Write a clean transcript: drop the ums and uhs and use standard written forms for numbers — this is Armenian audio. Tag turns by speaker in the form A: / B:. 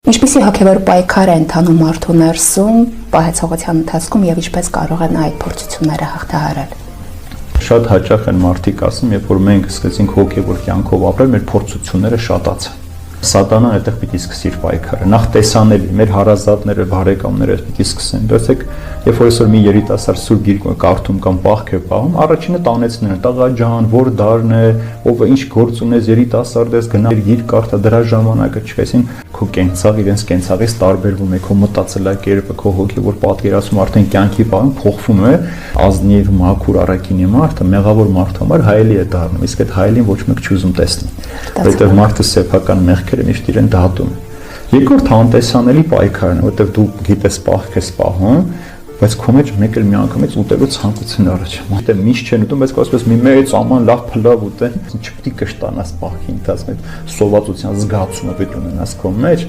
A: Ինչպիսի հոգևոր պայքար է ընթանում մարդու ներսում պահեցողության ընթացքում եւ ինչպես կարող են այդ փորձությունները հաղթահարել։
B: Շատ հաճախ են մարդիկ ասում, երբ որ մենք սկսեցինք հոգևոր կյանքով ապրել, մեր փորձությունները շատացան։ Սատանան այդտեղ պիտի սկսի իր պայքարը։ Նախ տեսանելի, մեր հարազատները, բարեկամները պիտի սկսեն։ Դասեք, երբ որ այսօր մի երիտասարդ սուրբ գիրք կարդում կամ պահք է պահում, առաջինը տանեցնեն, տղա ջան, որ դարն է, ով ինչ գործ ունես, երիտասարդ ես, գնա գիրք կարդա, դրա ժամանակը չկեսին քո կենցաղ իրենց կենցաղից տարբերվում է, քո մտածելակերպը, քո հոգևոր պատկերացումը արդեն կյանքի բան փոխվում է, ազնիվ, մաքուր, առաքինի մարդը, մեղավոր մարդու համար հայելի է դառնում, իսկ այդ հայելին ոչ մեկ չուզում տեսնի։ Որտեղ մարդը սեփական մեղքերը միշտ իրեն դատում։ Երկրորդ անտեսանելի պայքարն է, որտեղ դու գիտես պահք ես պահում, բայց քո մեջ մեկ էլ մի անգամից ուտելու ցանկություն առաջ։ Միտը միշտ չեն ուտում, բայց ասես մի մեծ աման լավ փլավ ուտեն, չպետք է կշտանաս պահքի ընթացքում, սովածության զգացումը պետք ունենաս քո մեջ,